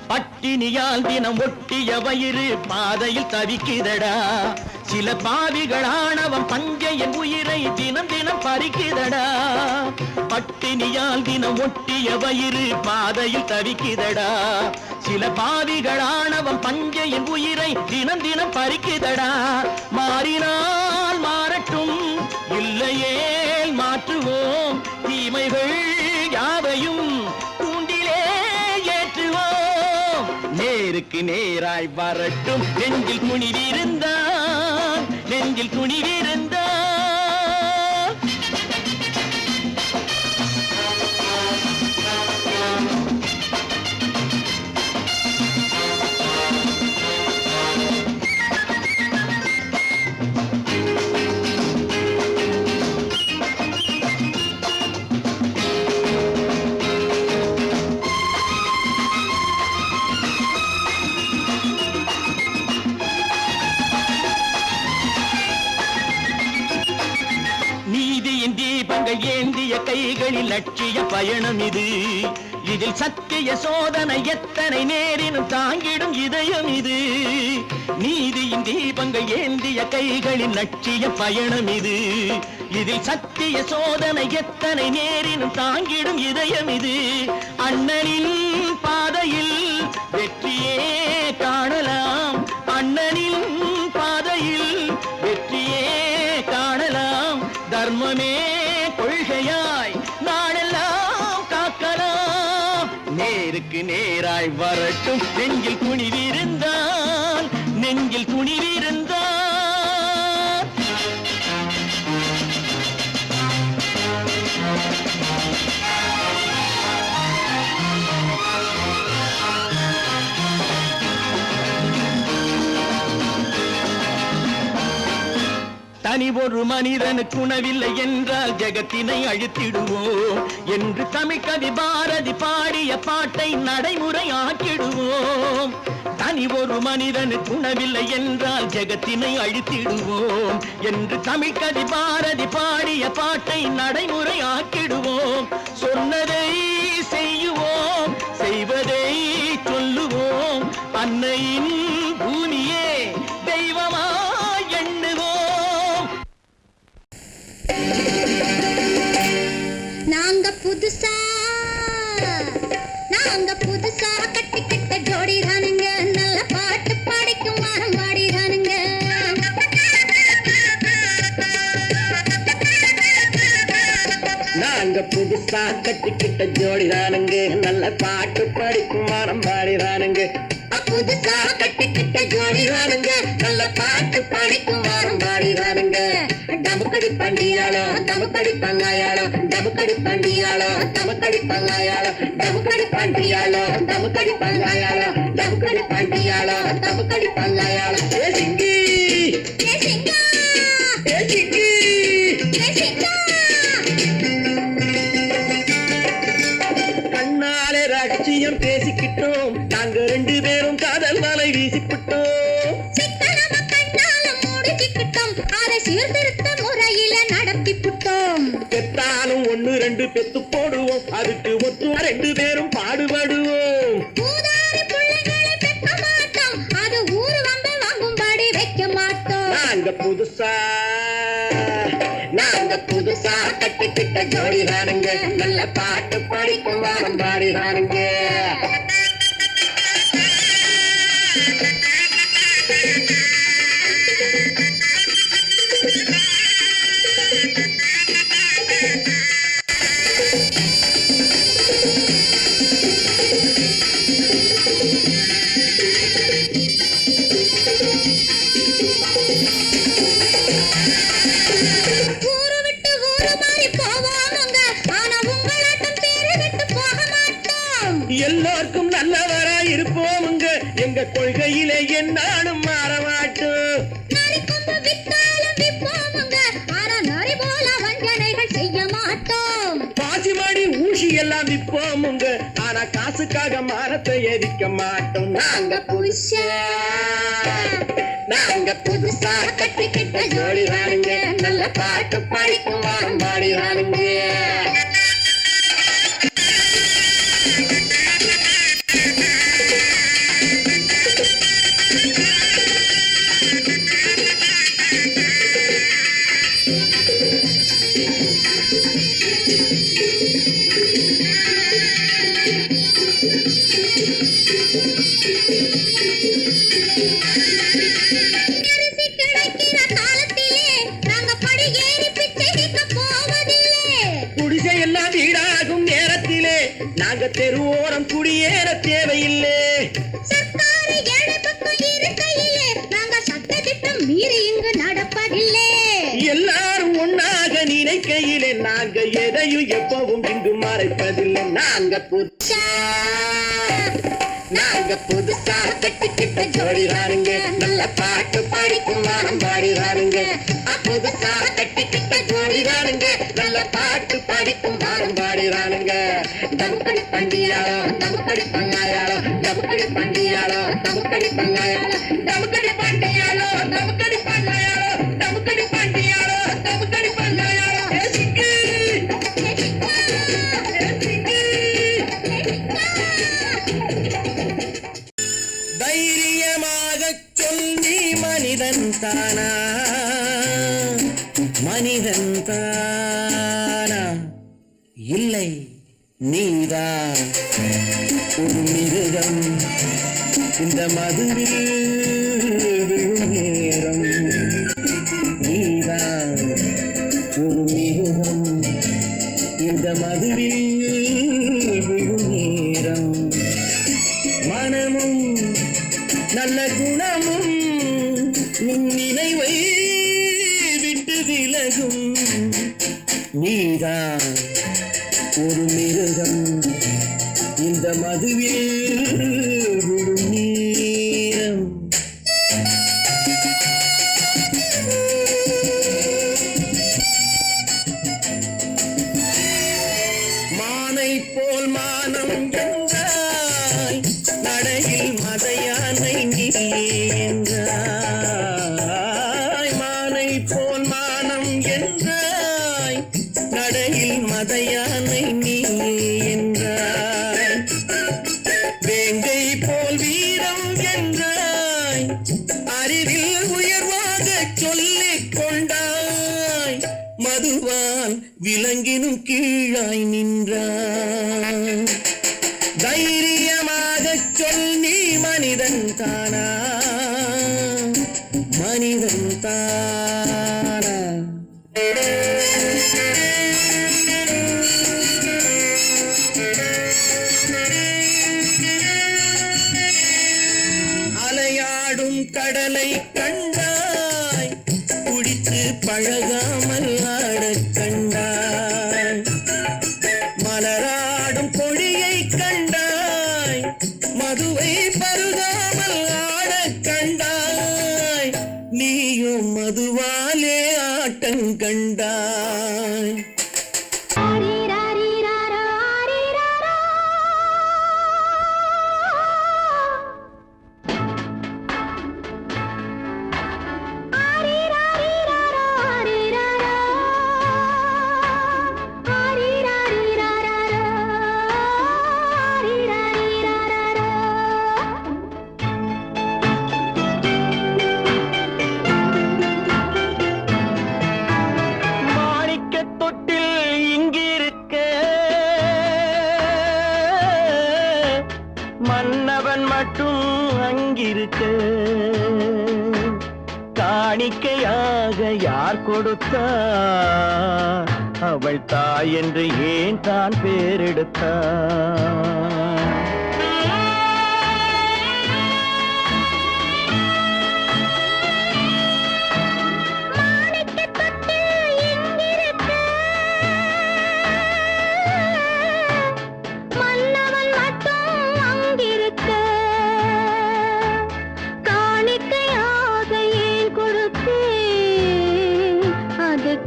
பட்டினியால் தினம் ஒட்டிய வயிறு பாதையில் தவிக்குதடா. சில பாவிகள் ஆணவம் பஞ்சையின் உயிரை தினம் தினம் பறிக்குதடா. பட்டினியால் தினம் ஒட்டிய வயிறு பாதையில் தவிக்குதடா. சில பாவிகள் ஆணவம் பஞ்சையின் உயிரை தினம் தினம் பறிக்குதடா. மாறினால் மாறட்டும் இல்லையே மாற்றுவோம். தீமைகள் யாவையும் கூண்டிலே ஏற்றுவோம். நேருக்கு நேராய் வரட்டும் நெஞ்சில் துணிவிருந்தால். நெஞ்சில் துணிவிருந்தால் ஏந்திய கைகளில் லட்சிய பயணம் இது. இதில் சத்திய சோதனை எத்தனை நேரினும் தாங்கிடும் இதயம் இது. நீதியின் தீபங்கள் ஏந்திய கைகளில் லட்சிய பயணம் இது. இதில் சத்திய சோதனை எத்தனை நேரினும் தாங்கிடும் இதயம் இது. அண்ணனின் பாதையில் வெற்றியே காணலாம். அண்ணனின் பாதையில் தர்மமே கொள்கையாய் நாளெல்லாம் காக்கலாம். நேருக்கு நேராய் வரட்டும் நெஞ்சில் துணிவிருந்தால், நெஞ்சில் துணிவிருந்தால். தனி ஒரு மனிதனுக்கு உணவில்லை என்றால் ஜெகத்தினை அழித்திடுவோம் என்று தமிழ்கவி பாரதி பாடிய பாட்டை நடைமுறையாக்கிடுவோம். தனி ஒரு மனிதனுக்கு உணவில்லை என்றால் ஜெகத்தினை அழித்திடுவோம் என்று தமிழ்கவி பாரதி பாடிய பாட்டை நடைமுறையாக்கிடுவோம். சொன்னதை செய்யுவோம், செய்வதை சொல்லுவோம். அன்னையின் பூமியே தெய்வமா எண்ணுவோம். நாங்க புதுசா கட்டிக்கிட்ட ஜோடிதானுங்க, நல்ல பாட்டு பாடிக்கும் வாரம் பாடிதானுங்க. நாங்க புதுசா கட்டிக்கிட்ட ஜோடிதானுங்க, நல்ல பாட்டு படிக்கும் வாரம் பாடிதானுங்க. புதுசா கட்டிக்கிட்ட ஜோடிதானுங்க, நல்ல பாட்டு படிக்கும் வாரம் பாடிதானுங்க. டமுக்கடி பண்டியாளோ டமுக்கடி பங்காயாளோ, டமுக்கடி பண்டியாளோ டமுக்கடி பங்காயாளோ, டமுக்கடி பண்டியாளோ டமுக்கடி பங்காயாளோ, டமுக்கடி பண்டியாளோ டமுக்கடி பங்காயாளோ. ஏ சிங்கி ஏ சிங்கா, ஏ சிங்கி ஏ சிங்கா. கண்ணாலே ரகசியம் பேசிக்கிட்டோம், நாங்க ரெண்டு பேரும் காதல் வலை வீசிக்கிட்டோம். சிக்கனமா கண்ணால மூடிக்கிட்டோம், அதை சீர்திருத்த முறையில நடத்திவிட்டோம். பெத்தாலும் ஒண்ணு ரெண்டு பெத்து போடுவோம், அதுக்கு ஒத்து ரெண்டு பேரும் பாடுபடுவோம். ஊதாரி பிள்ளைகளை பெக்க மாட்டோம், அது ஊரு வம்ப வாங்கும்படி வைக்க மாட்டோம். நாங்க புதுசா கட்டிக்கிட்ட ஜோடிதானுங்க, நல்ல பாட்டு படிக்கும் வாரம் பாடிதானுங்க. ஊரு விட்டு ஊரு மாறி போவோமுங்க, ஆனா உங்களாட்டம் பேரு விட்டு போக மாட்டோம். எல்லாருக்கும் நல்லவரா இருப்போமுங்க, எங்க கொள்கையிலே என்னாலும் மாற மாட்டோம். நரி கொம்பு வித்தாலும் விப்போமுங்க, ஆனா நரி போல வஞ்சனைகள் செய்ய மாட்டோம். பாசிமாடி ஊசி எல்லாம் விற்போமுங்க, ஆனா காசுக்காக மரத்தை எரிக்க மாட்டோம். நாங்க புதுசா கட்டிக்கிட்ட ஜோடிதானுங்க, நல்ல பாட்டு படிக்கும் வாரம் பாடிதானுங்க. அரிசி கிடைக்கிற காலத்திலே நாங்க படி ஏறி பிச்சை கேட்க போவதில்லை. குடிசை எல்லாம் வீடாகும் நேரத்திலே நாங்க தெருவோரம் குடியேற தேவையில்லை. சர்க்காரு ஏழை பக்கம் இருக்கையிலே நாங்க சட்டத்திட்டம் மீறி இங்கு நடப்பதில்லை. எல்லாரும் ஒன்னாக நினைக்கையிலே நாங்க எதையும் எப்பவும் இங்கு மறைப்பதில்லை. நாங்க புதுசா கட்டிக்கிட்ட ஜோடிதானுங்க, நல்ல பாட்டு படிக்கும் வாரம் பாடிதானுங்க. புதுசா கட்டிக்கிட்ட ஜோடிதானுங்க, நல்ல பாட்டு படிக்கும் வாரம் பாடிதானுங்க. டமுக்கடி பண்டியாளோ டமுக்கடி பங்காயாளோ, டமுக்கடி பண்டியாளோ டமுக்கடி பங்காயாளோ, டமுக்கடி பண்டியாளோ டமுக்கடி பங்காயாளோ, டமுக்கடி பண்டியாளோ டமுக்கடி பங்காயாளோ. ஏ சிக்கு ஏ சிக்கா, ஏ சிக்கு. தைரியமாகச் சொல், நீ மனிதன் தானா? மனிதன் தானா? இல்லை, நீதான் ஒரு மிருகம். இந்த மதுவில் விழும் நேரம் நீதான் ஒரு நீதான் ஒரு மிருகம் இந்த மதுவில் விடும் நீரம். மானை போல் மானம் என்றாய் நடையில் மதையானை நீ என்றாய். மானை போல் மானம் என்றாய் நடையில் மதையானை நீ என்றாய். வேங்கை போல் வீரம் என்றாய் அறிவில் உயர்வாக சொல்லிக் கொண்டாய். மதுவால் விலங்கினும் கீழாய் நின்றாய். தைரியமாகச் சொல் நீ மனிதன் தானா மனிதன் தானா. அலையாடும் கடலை கண்டாய் குடித்து பழகாமல் ஆடக் கண்டாய். மலராடும் கொடியை கண்டாய் மதுவை பருகாமல் ஆடக் கண்டாய். நீயும் மதுவாலே ஆட்டம் கண்டாய். மன்னவன் மட்டும் அங்கிருக்க காணிக்கையாக யார் கொடுத்தார்? அவள் தாய் என்று ஏன் தான் பேரெடுத்தார்?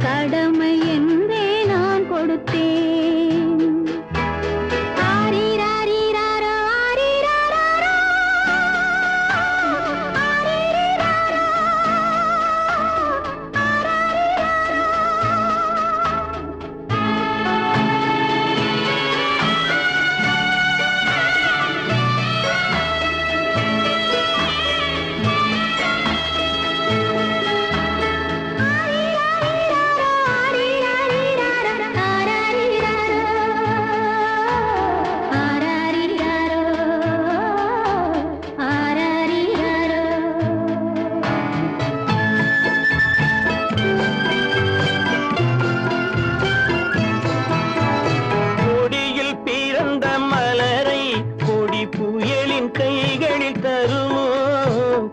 கடமை என்றே நான் கொடுத்தேன். ஆரிராரிராரா, ஆரிராராரா, ஆரிராரா, கைகளில் தருமோ?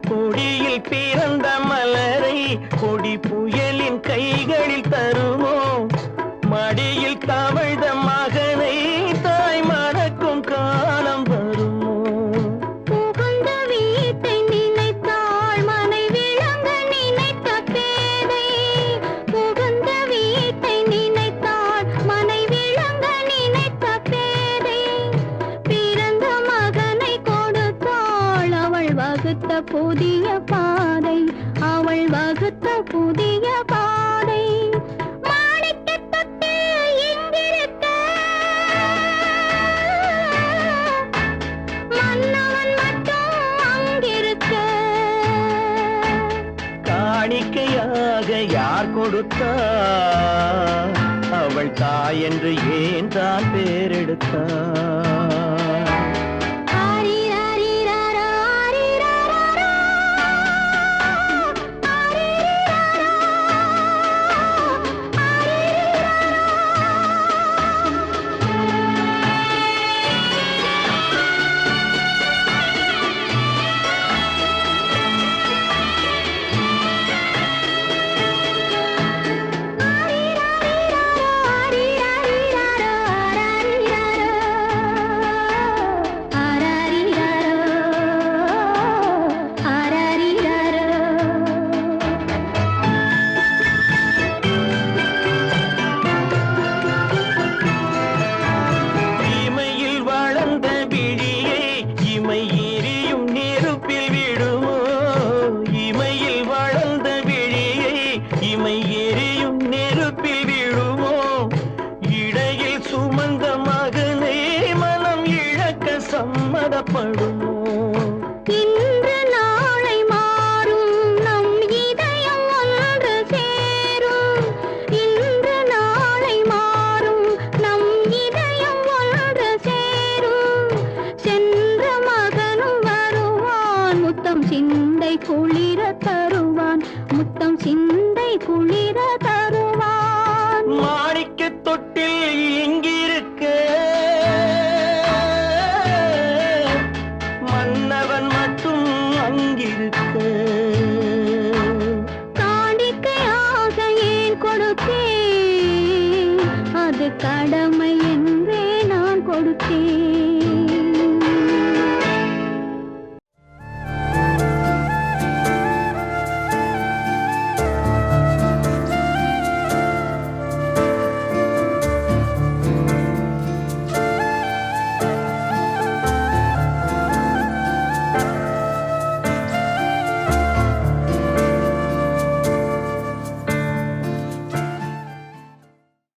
கொடியில் பிறந்த மலரை கொடி புயலின் கைகளில் தருமோ? மடியில் தவழ்ந்த மகனை தாய் மறக்கும் காலம் வருமோ? புகுந்த வீட்டை நினைத்தாள் மனை விளங்க நினைத்த பேதை. புகுந்த வீட்டை நினைத்தாள் மனை விளங்க நினைத்த பேதை. பிறந்த மகனை கொடுத்தாள் அவள் வகுத்த புதிய பாதை. அவள் வகுத்த புதிய பாதை. காணிக்கையாக யார் கொடுத்தார்? அவள் தாய் என்று ஏன் தான் பேரெடுத்தார்? உரிமை எரியும் நெருப்பில் விழுமோ இடையில் சுமந்த மகனை மனம் இழக்க சம்மதப்படுமோ இன்று நாளை மாறும் நம் இதயம் ஒன்று சேரும் இன்று நாளை மாறும் நம் இதயம் ஒன்று சேரும் சென்ற மகனும் வருவான் முத்தம் சிந்தை குளிர தருவான் முத்தம் சிந்தை குளிர தருவான் மாணிக்க தொட்டில் இங்கிருக்க மன்னவன் மட்டும் அங்கிருக்க காணிக்கையாக ஏன் கொடுத்தேன் அது கடமை என்றே நான் கொடுத்தேன்